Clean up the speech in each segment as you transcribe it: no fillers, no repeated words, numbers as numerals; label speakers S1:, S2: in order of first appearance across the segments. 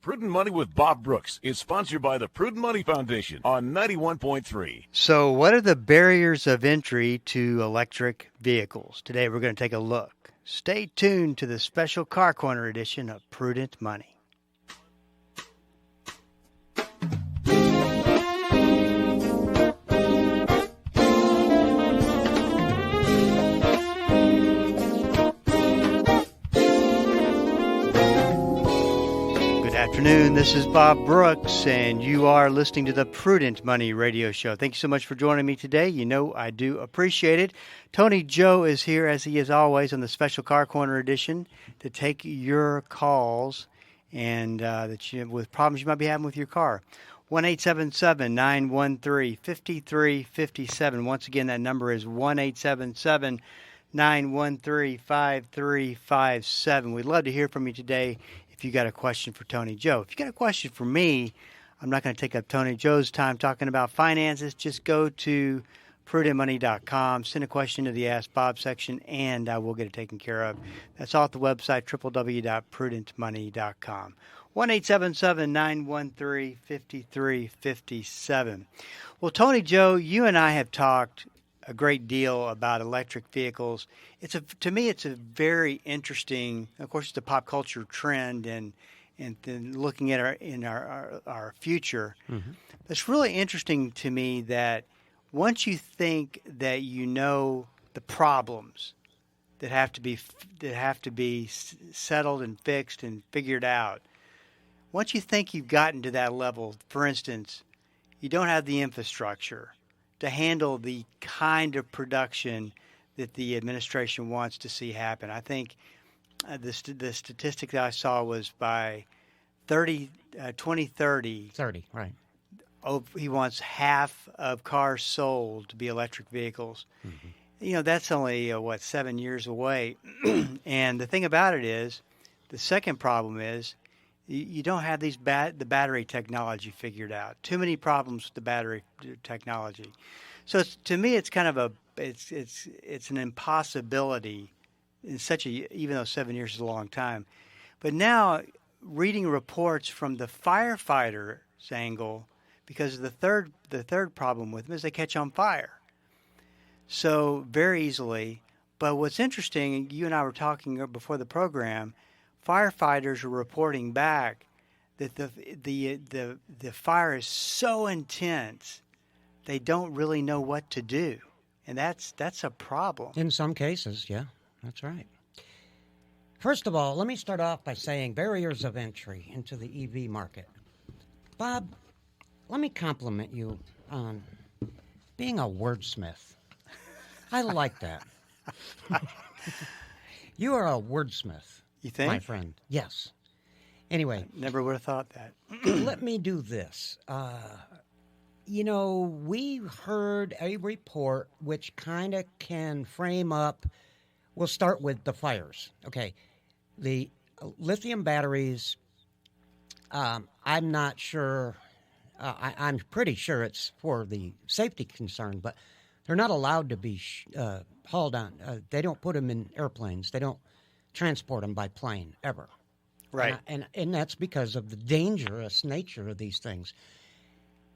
S1: Prudent Money with Bob Brooks is sponsored by the Prudent Money Foundation on 91.3.
S2: So what are the barriers of entry to electric vehicles? Today we're going to take a look. Stay tuned to the special Car Corner edition of Prudent Money. Afternoon. This is Bob Brooks, and you are listening to the Prudent Money Radio Show. Thank you so much for joining me today. You know I do appreciate it. Tony Joe is here, as he is always, on the special Car Corner edition to take your calls and with problems you might be having with your car. 1-877-913-5357. Once again, that number is 1-877-913-5357. We'd love to hear from you today. If you got a question for Tony Joe. If you got a question for me, I'm not going to take up Tony Joe's time talking about finances. Just go to prudentmoney.com, send a question to the Ask Bob section, and we'll get it taken care of. That's all at the website, www.prudentmoney.com. 1-877-913-5357. Well, Tony Joe, you and I have talked a great deal about electric vehicles. To me, it's a very interesting. Of course, it's a pop culture trend, and then looking at our future. Mm-hmm. It's really interesting to me that once you think that you know the problems that have to be settled and fixed and figured out, once you think you've gotten to that level, for instance, you don't have the infrastructure to handle the kind of production that the administration wants to see happen. I think the statistic that I saw was by 2030.
S3: 30, right.
S2: He wants half of cars sold to be electric vehicles. Mm-hmm. You know, that's only, 7 years away. And the thing about it is, the second problem is, you don't have the battery technology figured out. Too many problems with the battery technology. So to me, it's kind of it's an impossibility in even though 7 years is a long time. But now, reading reports from the firefighter's angle, because the third problem with them is they catch on fire. So very easily. But what's interesting, you and I were talking before the program. Firefighters are reporting back that the fire is so intense they don't really know what to do, and that's a problem.
S3: In some cases, yeah, that's right. First of all, let me start off by saying barriers of entry into the EV market. Bob, let me compliment you on being a wordsmith. I like that. You are a wordsmith.
S2: You think?
S3: My friend, yes. Anyway.
S2: I never would have thought that.
S3: Let me do this. We heard a report which kind of can frame up. We'll start with the fires. Okay. The lithium batteries, I'm not sure. I'm pretty sure it's for the safety concern, but they're not allowed to be hauled on. They don't put them in airplanes. They don't transport them by plane ever.
S2: Right.
S3: And that's because of the dangerous nature of these things.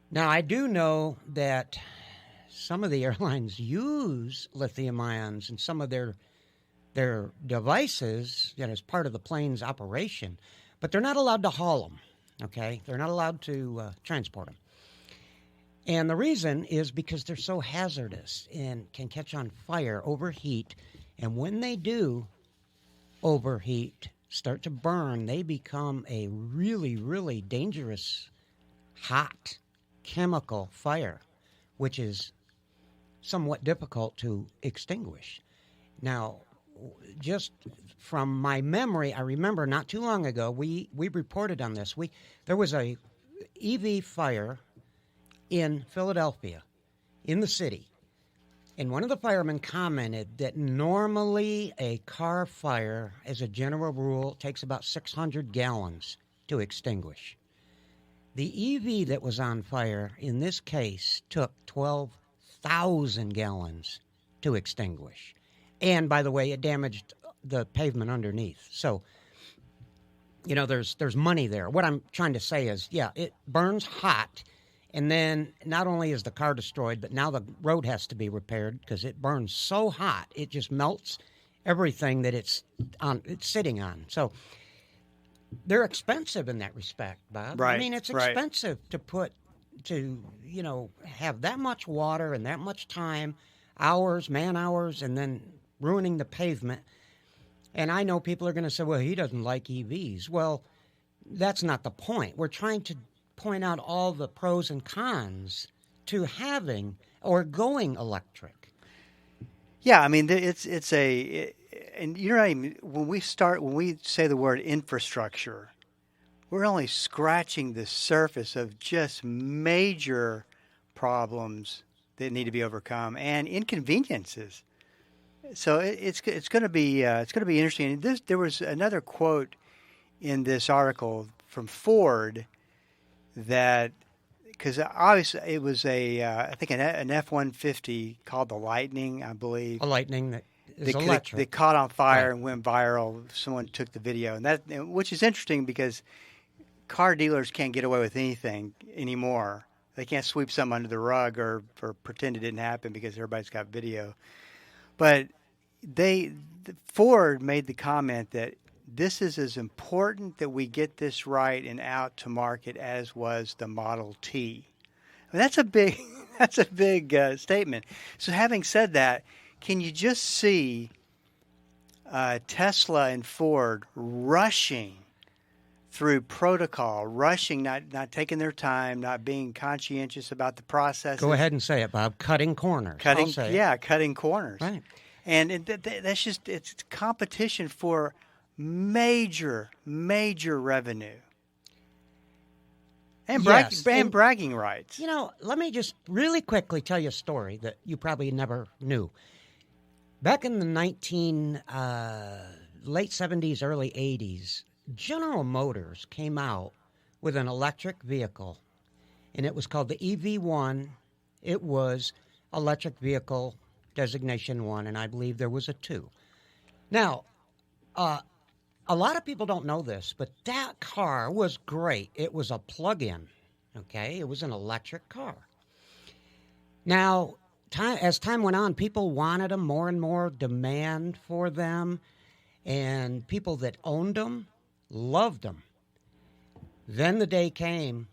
S3: Now, I do know that some of the airlines use lithium ions in some of their devices as part of the plane's operation, but they're not allowed to haul them, okay? They're not allowed to transport them. And the reason is because they're so hazardous and can catch on fire, overheat, and when they do overheat, start to burn, they become a really, really dangerous, hot chemical fire, which is somewhat difficult to extinguish. Now, just from my memory, I remember not too long ago, we reported on this. There was a EV fire in Philadelphia, in the city. And one of the firemen commented that normally a car fire, as a general rule, takes about 600 gallons to extinguish. The EV that was on fire in this case took 12,000 gallons to extinguish. And, by the way, it damaged the pavement underneath. So there's money there. What I'm trying to say is, yeah, it burns hot, and then not only is the car destroyed, but now the road has to be repaired because it burns so hot it just melts everything that it's sitting on. So they're expensive in that respect, Bob.
S2: Right.
S3: I mean, it's
S2: right.
S3: expensive to have that much water and that much time, man hours, and then ruining the pavement. And I know people are going to say, well, he doesn't like EVs. Well, that's not the point. We're trying to point out all the pros and cons to having or going electric.
S2: Yeah, I mean, and you're not even, when we say the word infrastructure, we're only scratching the surface of just major problems that need to be overcome and inconveniences. So it's going to be interesting. There was another quote in this article from Ford that, because obviously it was I think an F-150 called the Lightning, I believe.
S3: A Lightning that is electric.
S2: They caught on fire
S3: Right.
S2: and went viral. Someone took the video, which is interesting because car dealers can't get away with anything anymore. They can't sweep something under the rug or pretend it didn't happen because everybody's got video. But Ford made the comment that this is as important that we get this right and out to market as was the Model T. I mean, that's a big statement. So having said that, can you just see Tesla and Ford rushing through protocol, not taking their time, not being conscientious about the process?
S3: Go ahead and say it, Bob. Cutting corners. I'll say it.
S2: Cutting corners.
S3: Right.
S2: And that's just, it's competition for major revenue. And bragging rights.
S3: Let me just really quickly tell you a story that you probably never knew. Back in the late 70s, early 80s, General Motors came out with an electric vehicle, and it was called the EV1. It was electric vehicle designation 1, and I believe there was a 2. Now, a lot of people don't know this, but that car was great. It was a plug-in, okay? It was an electric car. Now, as time went on, people wanted them, more and more demand for them, and people that owned them loved them. Then the day came,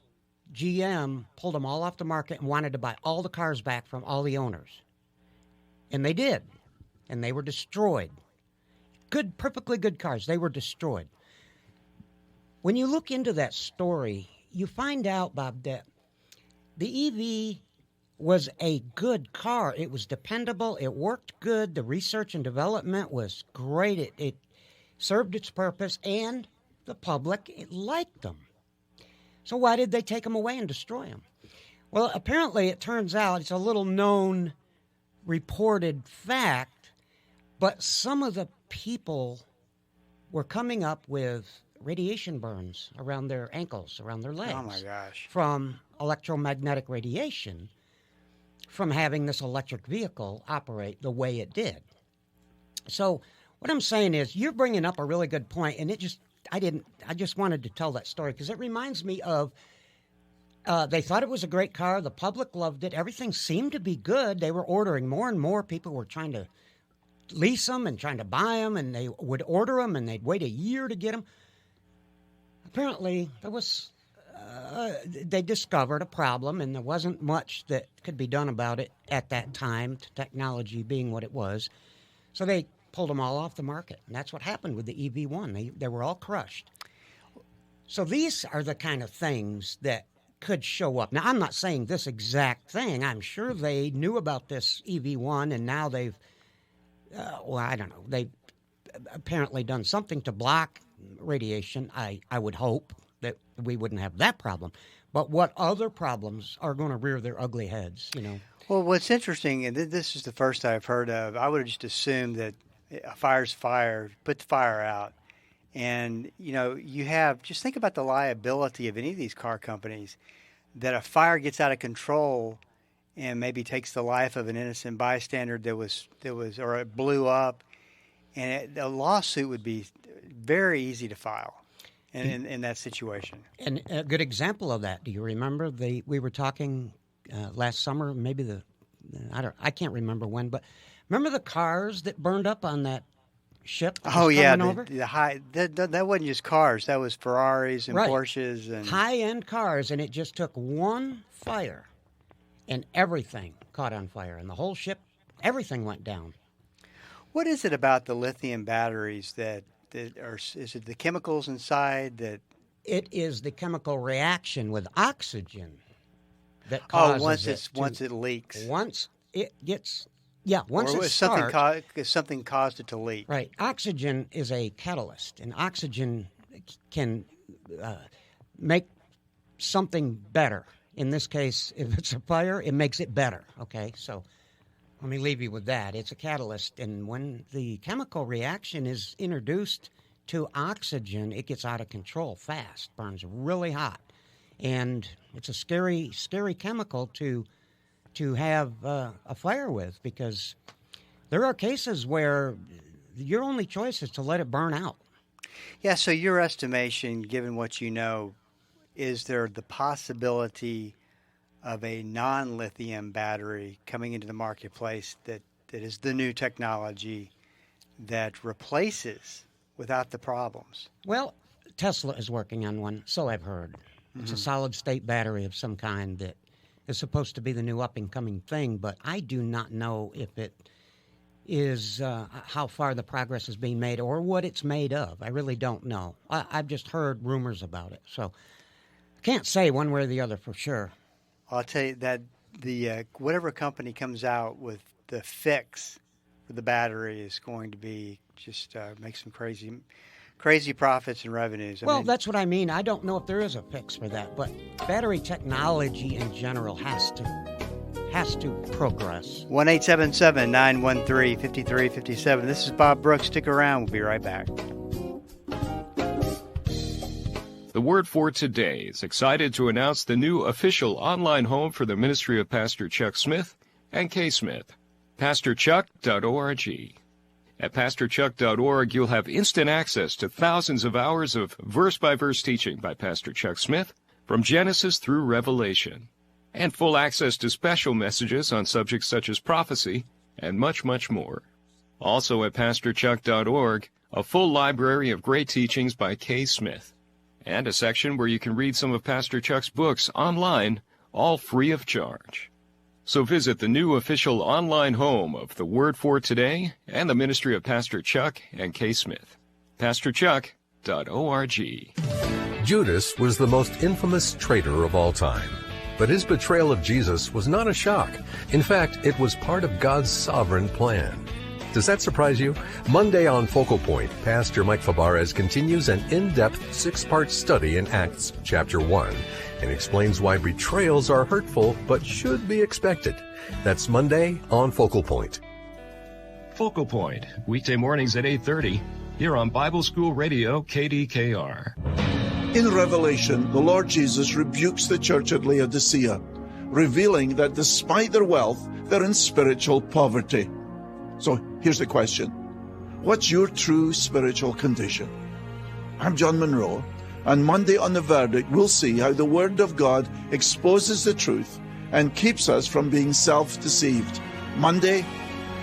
S3: GM pulled them all off the market and wanted to buy all the cars back from all the owners. And they did, and they were destroyed. Perfectly good cars. They were destroyed. When you look into that story, you find out, Bob, that the EV was a good car. It was dependable. It worked good. The research and development was great. It served its purpose, and the public liked them. So why did they take them away and destroy them? Well, apparently it turns out it's a little known reported fact, but some of the people were coming up with radiation burns around their ankles, around their legs.
S2: Oh, my gosh.
S3: From electromagnetic radiation from having this electric vehicle operate the way it did. So what I'm saying is you're bringing up a really good point, and I just wanted to tell that story because it reminds me of they thought it was a great car. The public loved it. Everything seemed to be good. They were ordering more and more. People were trying to lease them and trying to buy them, and they would order them, and they'd wait a year to get them. Apparently, they discovered a problem, and there wasn't much that could be done about it at that time, technology being what it was. So they pulled them all off the market, and that's what happened with the EV1. They were all crushed. So these are the kind of things that could show up. Now, I'm not saying this exact thing. I'm sure they knew about this EV1, and now they've, I don't know, they've apparently done something to block radiation. I would hope that we wouldn't have that problem. But what other problems are going to rear their ugly heads,
S2: Well, what's interesting, and this is the first I've heard of, I would have just assumed that a fire's fire, put the fire out. And, just think about the liability of any of these car companies, that a fire gets out of control and maybe takes the life of an innocent bystander or it blew up, and a lawsuit would be very easy to file. in that situation.
S3: And a good example of that, do you remember we were talking last summer, maybe I can't remember when, but remember the cars that burned up on that ship? That was coming over?
S2: That wasn't just cars. That was Ferraris and
S3: Right.
S2: Porsches and
S3: High-end cars, and it just took one fire, and everything caught on fire, and the whole ship, everything went down.
S2: What is it about the lithium batteries that are? Is it the chemicals inside that?
S3: It is the chemical reaction with oxygen that causes
S2: once it leaks.
S3: Once it gets, once
S2: or
S3: it
S2: is
S3: starts.
S2: something caused it to leak.
S3: Right. Oxygen is a catalyst, and oxygen can make something better. In this case, if it's a fire, it makes it better. Okay, so let me leave you with that. It's a catalyst, and when the chemical reaction is introduced to oxygen, it gets out of control fast, burns really hot, and it's a scary, scary chemical to have a fire with, because there are cases where your only choice is to let it burn out.
S2: Yeah. So your estimation, given what you know, is there the possibility of a non-lithium battery coming into the marketplace that is the new technology that replaces without the problems?
S3: Well, Tesla is working on one, so I've heard. It's a solid-state battery of some kind that is supposed to be the new up-and-coming thing, but I do not know if it is how far the progress is being made or what it's made of. I really don't know. I've just heard rumors about it, so I can't say one way or the other for sure.
S2: I'll tell you that the whatever company comes out with the fix for the battery is going to be just make some crazy profits and revenues.
S3: Well, that's what I mean. I don't know if there is a fix for that, but battery technology in general has to progress.
S2: 1-877-913-5357. This is Bob Brooks. Stick around. We'll be right back.
S4: The Word for Today is excited to announce the new official online home for the ministry of Pastor Chuck Smith and Kay Smith, pastorchuck.org. At pastorchuck.org, you'll have instant access to thousands of hours of verse-by-verse teaching by Pastor Chuck Smith from Genesis through Revelation, and full access to special messages on subjects such as prophecy and much, much more. Also at pastorchuck.org, a full library of great teachings by Kay Smith, and a section where you can read some of Pastor Chuck's books online, all free of charge. So visit the new official online home of the Word for Today and the ministry of Pastor Chuck and Kay Smith, pastorchuck.org.
S5: Judas was the most infamous traitor of all time. But his betrayal of Jesus was not a shock. In fact, it was part of God's sovereign plan. Does that surprise you? Monday on Focal Point, Pastor Mike Fabarez continues an in-depth 6-part study in Acts chapter 1 and explains why betrayals are hurtful but should be expected. That's Monday on Focal Point.
S4: Focal Point, weekday mornings at 8:30, here on Bible School Radio, KDKR.
S6: In Revelation, the Lord Jesus rebukes the church at Laodicea, revealing that despite their wealth, they're in spiritual poverty. So here's the question. What's your true spiritual condition? I'm John Monroe, and Monday on The Verdict, we'll see how the Word of God exposes the truth and keeps us from being self-deceived. Monday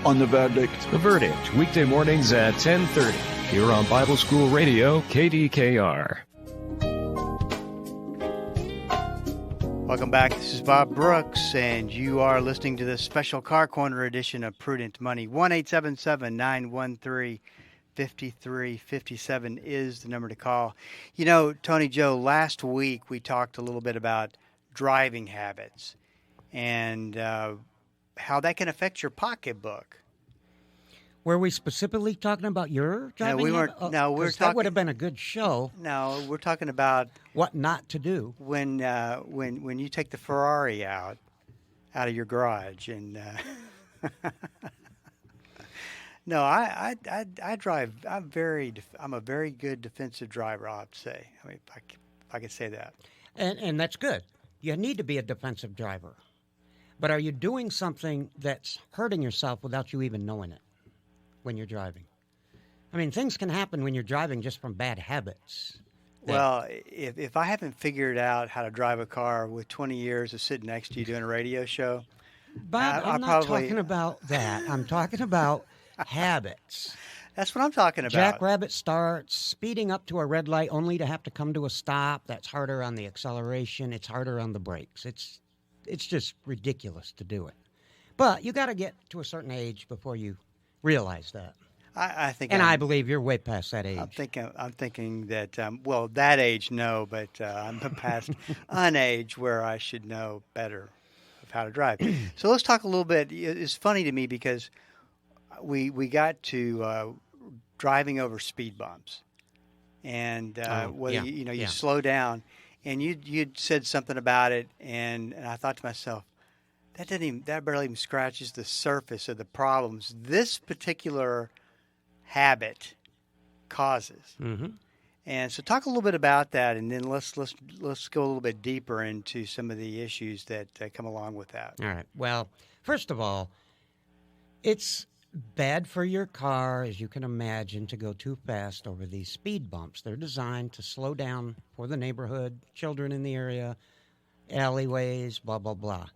S6: on The Verdict.
S4: The Verdict, weekday mornings at 10:30, here on Bible School Radio, KDKR.
S2: Welcome back. This is Bob Brooks, and you are listening to this special Car Corner edition of Prudent Money. 1-877-913-5357 is the number to call. You know, Tony Joe, last week we talked a little bit about driving habits and how that can affect your pocketbook.
S3: Were we specifically talking about your driving?
S2: we weren't.
S3: habit?
S2: No, we're
S3: 'Cause
S2: talking.
S3: that would have been a good show.
S2: No, we're talking about
S3: What not to do.
S2: when you take the Ferrari out of your garage and no, I drive. I'm a very good defensive driver. I have to say. I mean, if I could say that.
S3: And that's good. You need to be a defensive driver. But are you doing something that's hurting yourself without you even knowing it when you're driving? I mean, things can happen when you're driving just from bad habits.
S2: Well, if I haven't figured out how to drive a car with 20 years of sitting next to you doing a radio show,
S3: Bob,
S2: I
S3: I'm not
S2: probably-
S3: talking about that. I'm talking about habits.
S2: that's what I'm talking about.
S3: Jackrabbit starts, speeding up to a red light only to have to come to a stop. That's harder on the acceleration. It's harder on the brakes. It's just ridiculous to do it. But you got to get to a certain age before you realize that.
S2: I think,
S3: And I believe you're way past that age.
S2: I'm thinking that well, that age, no, but I'm past an age where I should know better of how to drive. So let's talk a little bit. It's funny to me because we got to driving over speed bumps, and whether you slow down, and you'd said something about it, and I thought to myself, that barely even scratches the surface of the problems this particular habit causes.
S3: Mm-hmm.
S2: And so talk a little bit about that, and then let's go a little bit deeper into some of the issues that come along with that.
S3: All right. Well, first of all, it's bad for your car, as you can imagine, to go too fast over these speed bumps. They're designed to slow down for the neighborhood, children in the area, alleyways, blah, blah, blah.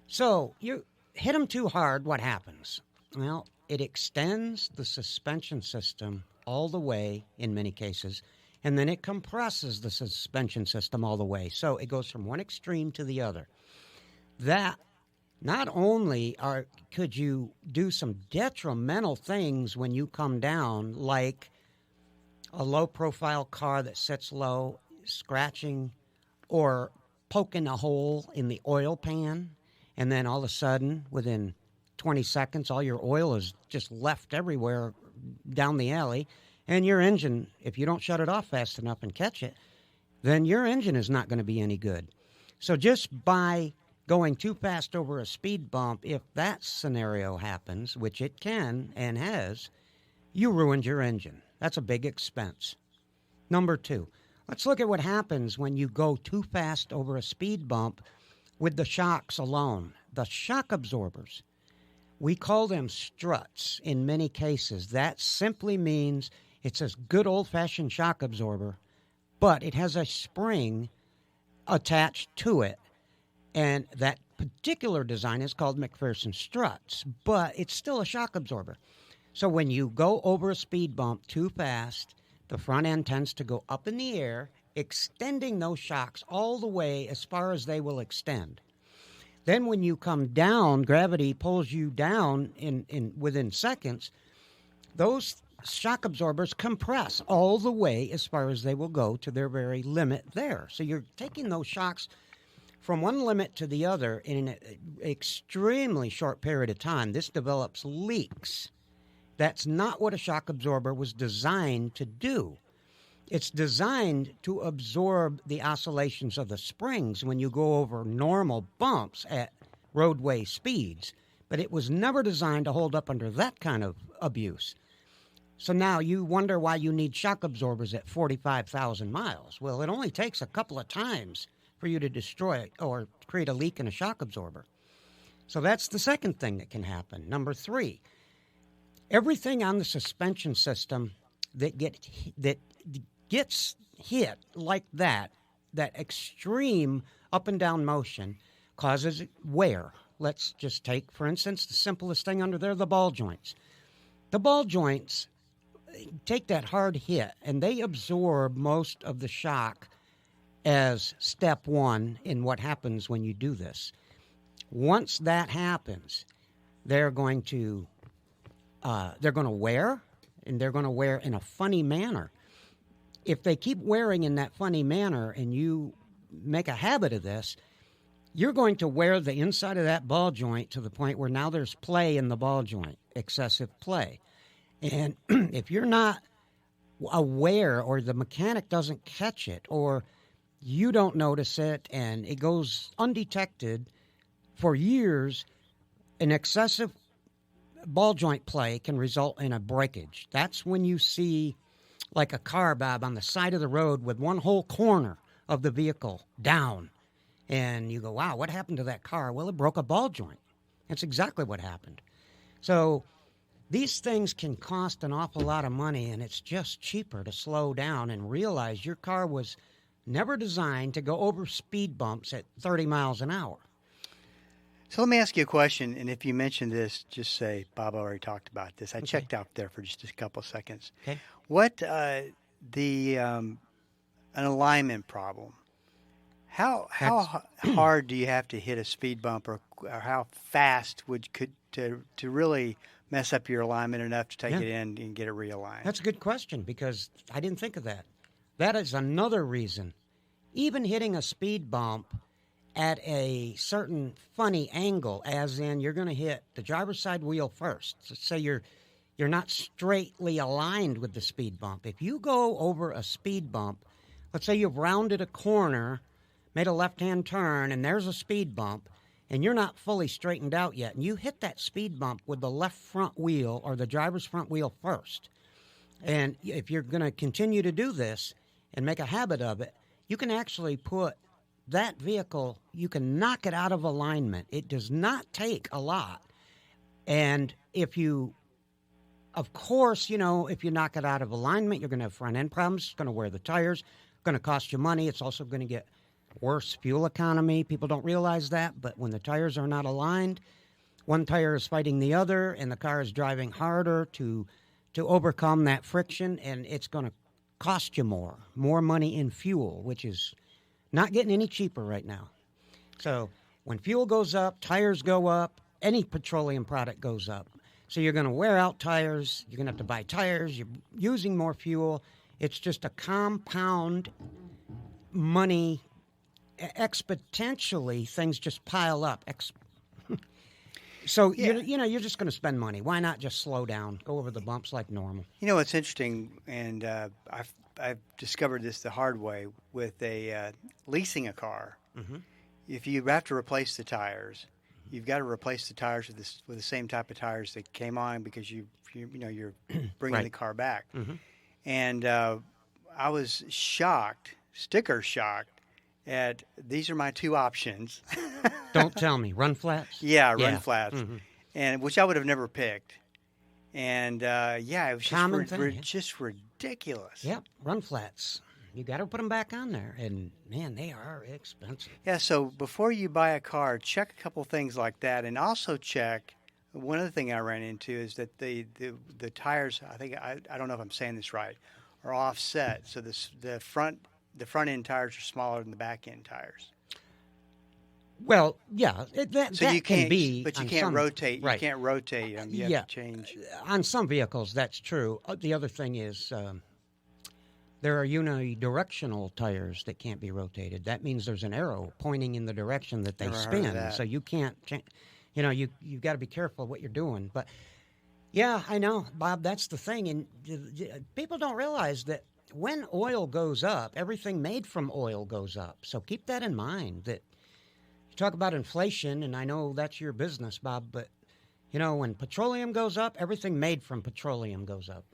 S3: So you hit them too hard, what happens? Well, it extends the suspension system all the way, in many cases, and then it compresses the suspension system all the way. So it goes from one extreme to the other. That not only could you do some detrimental things when you come down, like a low-profile car that sits low, scratching or poking a hole in the oil pan, and then all of a sudden, within 20 seconds, all your oil is just left everywhere down the alley, and your engine, if you don't shut it off fast enough and catch it, then your engine is not going to be any good. So just by going too fast over a speed bump, if that scenario happens, which it can and has, you ruined your engine. That's a big expense. Number two, let's look at what happens when you go too fast over a speed bump with the shocks alone. The shock absorbers, we call them struts in many cases. That simply means it's a good old-fashioned shock absorber, but it has a spring attached to it. And that particular design is called McPherson struts, but it's still a shock absorber. So when you go over a speed bump too fast, the front end tends to go up in the air, extending those shocks all the way as far as they will extend. Then when you come down, gravity pulls you down in within seconds. Those shock absorbers compress all the way as far as they will go to their very limit there. So you're taking those shocks from one limit to the other in an extremely short period of time. This develops leaks. That's not what a shock absorber was designed to do. It's designed to absorb the oscillations of the springs when you go over normal bumps at roadway speeds, but it was never designed to hold up under that kind of abuse. So now you wonder why you need shock absorbers at 45,000 miles. Well, it only takes a couple of times for you to destroy or create a leak in a shock absorber. So that's the second thing that can happen. Number three, everything on the suspension system that gets hit like that extreme up and down motion causes wear. Let's just take, for instance, the simplest thing under there, the ball joints. The ball joints take that hard hit, and they absorb most of the shock as step one in what happens when you do this. Once that happens, they're going to wear, and they're going to wear in a funny manner. If they keep wearing in that funny manner and you make a habit of this, you're going to wear the inside of that ball joint to the point where now there's play in the ball joint, excessive play. And if you're not aware, or the mechanic doesn't catch it, or you don't notice it and it goes undetected for years, an excessive ball joint play can result in a breakage. That's when you see like a car, Bob, on the side of the road with one whole corner of the vehicle down. And you go, wow, what happened to that car? Well, it broke a ball joint. That's exactly what happened. So These things can cost an awful lot of money, and it's just cheaper to slow down and realize your car was never designed to go over speed bumps at 30 miles an hour.
S2: So let me ask you a question, and if you mention this, just say, Bob already talked about this. I
S3: Okay.
S2: checked out there for just a couple of seconds.
S3: Okay.
S2: What, an alignment problem, how hard do you have to hit a speed bump, or how fast to really mess up your alignment enough to take
S3: Yeah.
S2: it in and get it realigned?
S3: That's a good question because I didn't think of that. That is another reason. Even hitting a speed bump at a certain funny angle, as in you're going to hit the driver's side wheel first. So say you're not straightly aligned with the speed bump. If you go over a speed bump, let's say you've rounded a corner, made a left-hand turn, and there's a speed bump, and you're not fully straightened out yet, and you hit that speed bump with the left front wheel or the driver's front wheel first. And if you're going to continue to do this and make a habit of it, you can actually put that vehicle, you can knock it out of alignment. It does not take a lot. And if you, of course, if you knock it out of alignment, you're going to have front end problems. It's going to wear the tires, going to cost you money. It's also going to get worse fuel economy. People don't realize that, but when the tires are not aligned, one tire is fighting the other, and the car is driving harder to overcome that friction, and it's going to cost you more money in fuel, which is not getting any cheaper right now. So when fuel goes up, tires go up, any petroleum product goes up. So you're going to wear out tires, you're going to have to buy tires, you're using more fuel. It's just a compound money, exponentially, things just pile up. So
S2: Yeah.
S3: you're just going to spend money. Why not just slow down, go over the bumps like normal?
S2: You know what's interesting, and I've discovered this the hard way with leasing a car.
S3: Mhm.
S2: If you have to replace the tires, you've got to replace the tires with the same type of tires that came on because you're bringing
S3: Right.
S2: the car back.
S3: Mhm.
S2: And I was sticker shocked at these are my two options.
S3: Don't tell me. Run flats?
S2: Yeah, run
S3: Yeah.
S2: flats,
S3: Mhm.
S2: and which I would have never picked. And it was just,
S3: Common thing, yeah.
S2: just ridiculous.
S3: Yep, run flats. You got to put them back on there, and man, they are expensive.
S2: Yeah, so before you buy a car, check a couple things like that, and also check. One other thing I ran into is that the tires. I don't know if I'm saying this right, are offset. So the front end tires are smaller than the back end tires.
S3: Well, yeah, that
S2: So you
S3: can
S2: can't,
S3: be,
S2: but you
S3: on
S2: can't
S3: some-
S2: rotate.
S3: Right.
S2: You can't rotate them. You have
S3: Yeah.
S2: to change.
S3: On some vehicles, that's true. The other thing is there are unidirectional tires that can't be rotated. That means there's an arrow pointing in the direction that they
S2: Never heard of
S3: spin.
S2: that.
S3: So you can't, you've got to be careful what you're doing. But yeah, I know, Bob, that's the thing. And people don't realize that when oil goes up, everything made from oil goes up. So keep that in mind. That you talk about inflation, and I know that's your business, Bob, but when petroleum goes up, everything made from petroleum goes up.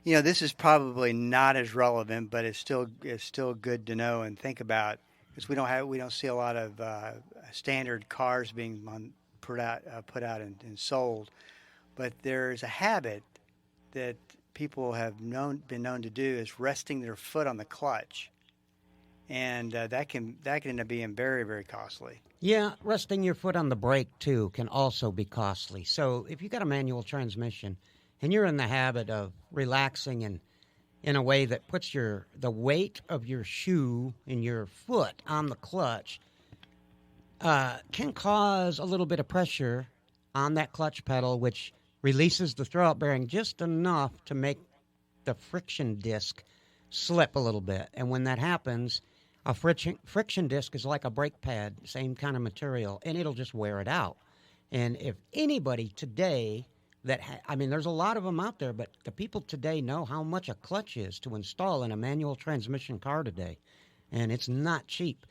S2: This is probably not as relevant, but it's still good to know and think about because we don't see a lot of standard cars being put out and sold, but there's a habit that people have been known to do is resting their foot on the clutch, and that can end up being very, very costly.
S3: Yeah, resting your foot on the brake, too, can also be costly. So if you got a manual transmission and you're in the habit of relaxing and in a way that puts the weight of your shoe and your foot on the clutch, can cause a little bit of pressure on that clutch pedal, which releases the throwout bearing just enough to make the friction disc slip a little bit. And when that happens, a friction disc is like a brake pad, same kind of material, and it'll just wear it out. And if anybody today there's a lot of them out there, but the people today know how much a clutch is to install in a manual transmission car today, and it's not cheap.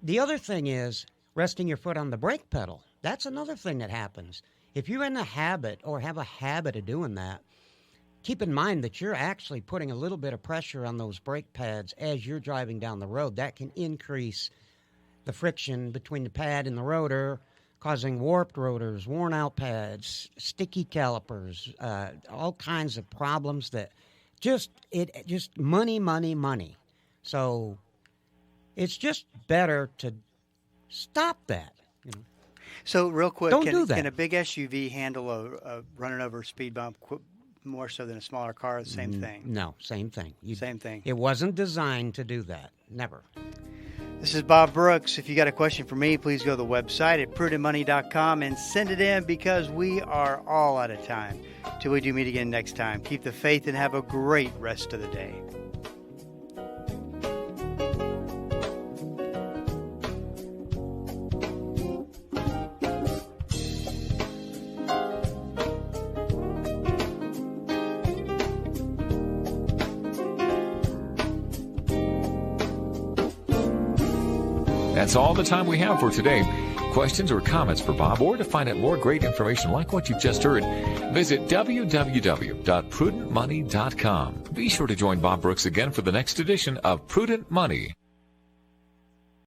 S3: The other thing is resting your foot on the brake pedal. That's another thing that happens. If you're in the habit or have a habit of doing that, keep in mind that you're actually putting a little bit of pressure on those brake pads as you're driving down the road. That can increase the friction between the pad and the rotor, causing warped rotors, worn out pads, sticky calipers, all kinds of problems that just money. So it's just better to stop that.
S2: So real quick,
S3: Don't do that.
S2: Can a big SUV handle a running over a speed bump more so than a smaller car? The same thing.
S3: No, same thing.
S2: Same thing.
S3: It wasn't designed to do that. Never.
S2: This is Bob Brooks. If you got a question for me, please go to the website at prudentmoney.com and send it in, because we are all out of time. Till we do meet again next time. Keep the faith and have a great rest of the day.
S7: That's all the time we have for today. Questions or comments for Bob, or to find out more great information like what you've just heard, visit www.prudentmoney.com. Be sure to join Bob Brooks again for the next edition of Prudent Money.